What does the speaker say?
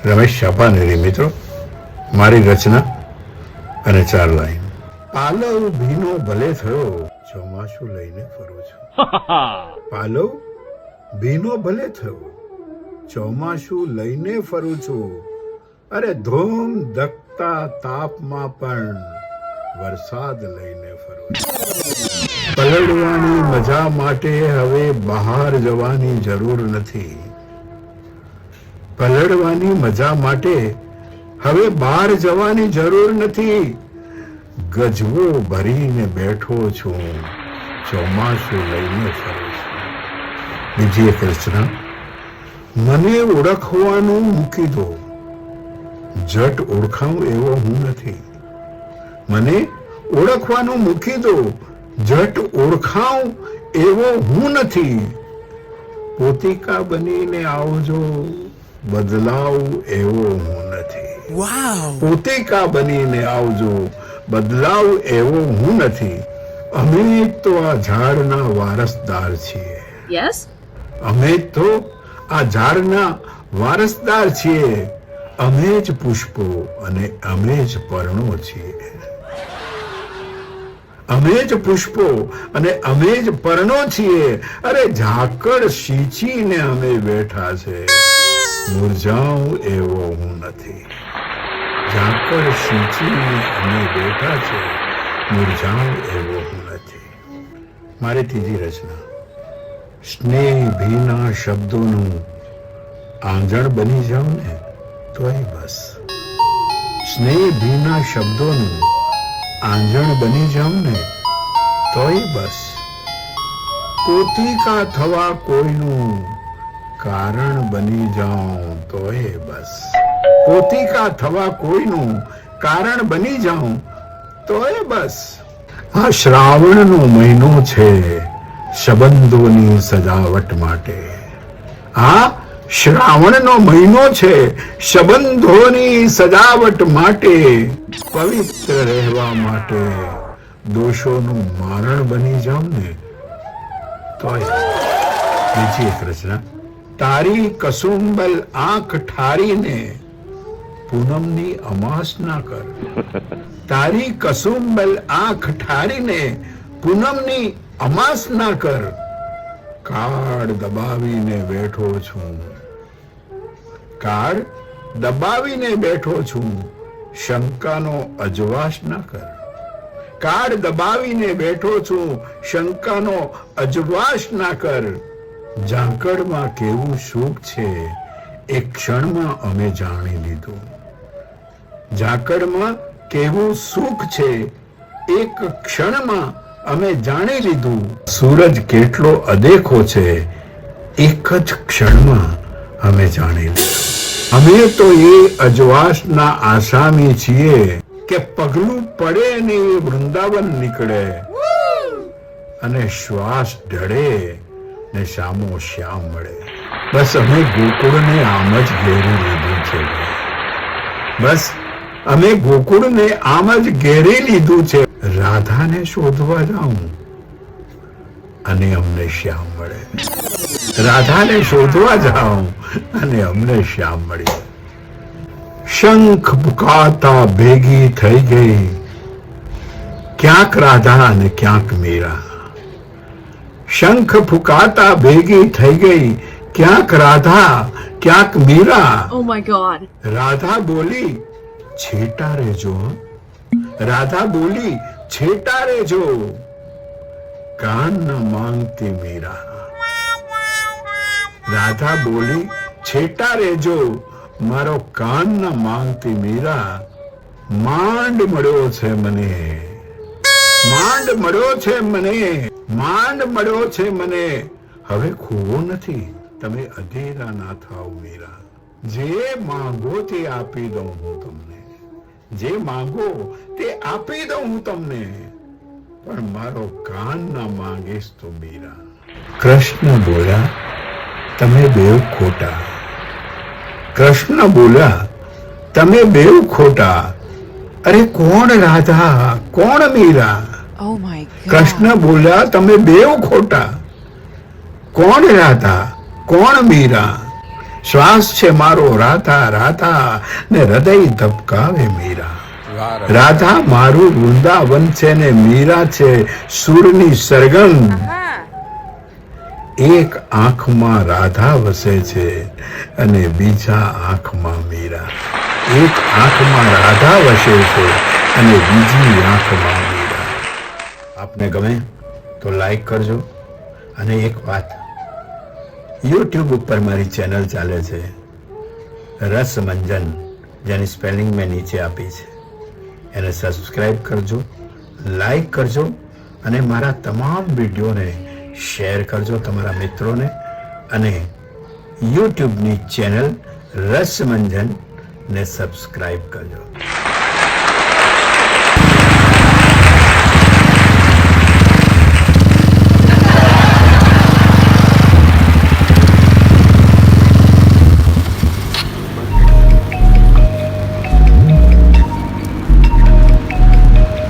રમેશ છાપાનેરી મિત્રો, મારી રચના અને 4 લાઈન. પાલવ ભીનો ભલે થયો, ચોમાસું લઈને ફરું છું. પાલવ ભીનો ભલે થયો, ચોમાસું લઈને ફરું છું. અરે ધોમ ધકતા તાપમાં પણ વરસાદ લઈને ફરું છું. પલળવાની મજા માટે હવે બહાર જવાની જરૂર નથી. પલળવાની મજા માટે હવે બહાર જવાની જરૂર નથી. ગજવો ભરીને બેઠો છું, ચોમાસું લઈને ફરું છું. બીજી એક રચના. મને ઓળખવાનું મૂકી દો, જટ ઓળખાવું એવો હું નથી. મને ઓળખવાનું મૂકી દો, જટ ઓળખાવું એવો હું નથી. પોતિકા બનીને આવજો, બદલાવ એવો હું નથી. પોતિકા બનીને આવજો, બદલાવ એવો હું નથી. અમે તો આ ઝાડના વારસદાર છીએ. Yes? અમે તો આ ઝાડના વારસદાર છીએ. અમે જ પુષ્પો અને અમે જ પર્ણો છીએ. અમે જ પુષ્પો અને અમે જ પર્ણો છીએ. અરે ઝાકળ સીંચીને અમે બેઠા છે, મુરઝાઉં એવો હું નથી. ઝાકળ સીંચીને અમે બેઠા છે, મુરઝાઉં એવો હું નથી. મારી ત્રીજી રચના. સ્નેહ ભીના શબ્દોનું આંજણ બની જાઉં ને તોય બસ. સ્નેહ ભીના શબ્દોનું આંજણ બની જાઉં ને તોય બસ. પોતિકા થવા કોઈનું કારણ બની જાઉં તોય બસ. પોતિકા થવા કોઈનું કારણ બની જાઉં તોય બસ. આ શ્રાવણનો મહિનો છે સંબંધોની સજાવટ માટે. આ શ્રાવણનો મહિનો છે સંબંધોની સજાવટ માટે. પવિત્ર રહેવા માટે દોષોનું મારણ બની જાઉં ને તોય. બીજી એક રચના. તારી કસુંબલ આંખ ઠારીને પૂનમની અમાસ ના કર. તારી કસુંબલ આંખ ઠારીને પૂનમની અમાસ ના કર. કાળ દબાવીને બેઠો છું, કાળ દબાવીને બેઠો છું. શંકાનો અજવાસ ના કર. કાળ દબાવીને બેઠો છું, શંકાનો અજવાસ ના કર. ઝાકળમાં કેવું સુખ છે એક ક્ષણમાં અમે જાણી લીધું. ઝાકળમાં કેવું સુખ છે એક ક્ષણમાં અમે જાણી લીધું. સૂરજ કેટલો અદેખો છે એક જ ક્ષણમાં અમે જાણી લીધું. અમે તો એ અજવાસના આસામી છીએ કે પગલું પડે ને એ વૃંદાવન નીકળે, અને શ્વાસ ઢળે ને શામો શ્યામ મળે. બસ અમે ગોકુળને આમ જ ઘેરી લીધું છે. બસ અમે ગોકુળને આમ જ ઘેરી લીધું છે. રાધાને શોધવા જાઉં અને અમને શ્યામ મળે. રાધાને શોધવા જાઉં અને અમને શ્યામ મળે. શંખ પુકારતા ભેગી થઈ ગઈ, ક્યાંક રાધા અને ક્યાંક મીરા. શંખ ફુકાતા ભેગી થઈ ગઈ, ક્યાંક રાધા ક્યાંક Meera. Oh my God. Radha બોલી છેટા રેજો. રાધા બોલી છેટા રેજો, કાન ન માંગતી મીરા. રાધા બોલી છેટા રેજો, મારો કાન ન માંગતી મીરા. માંડ મળ્યો છે મને, માંડ મળ્યો છે મને, માંડ મળ્યો છે મને. હવે ખોવો નથી, તમે અધીરા ના થાવ મીરા. જે માંગો તે આપી દઉં હું તમને. જે માંગો તે આપી દઉં હું તમને, પણ મારો કાન ના માંગીશ તો મીરા. કૃષ્ણ બોલ્યા તમે બેવ ખોટા. કૃષ્ણ બોલ્યા તમે બેવ ખોટા. અરે કોણ રાધા કોણ Meera? Oh my God. Krishna બોલ્યા તમે બેવ ખોટા. કોણ રાધા કોણ મીરા? શ્વાસ છે મારો રાધા રાધા ને હૃદય ધબકાવે મીરા. રાધા મારું વૃંદાવન છે ને મીરા છે સુરની સરગમ. એક આંખમાં રાધા વસે છે અને બીજા આંખમાં મીરા. એક આંખમાં રાધા વસે છે અને બીજી આંખમાં મીરા. આપને ગમે તો લાઈક કરજો. અને એક વાત, યુટ્યુબ ઉપર મારી ચેનલ ચાલે છે રસમંજન, જેની સ્પેલિંગ મેં નીચે આપી છે. એને સબસ્ક્રાઈબ કરજો, લાઈક કરજો અને મારા તમામ વિડીયોને શેર કરજો તમારા મિત્રોને. અને યુટ્યુબની ચેનલ રસમંજન ને સબસ્ક્રાઈબ કરજો.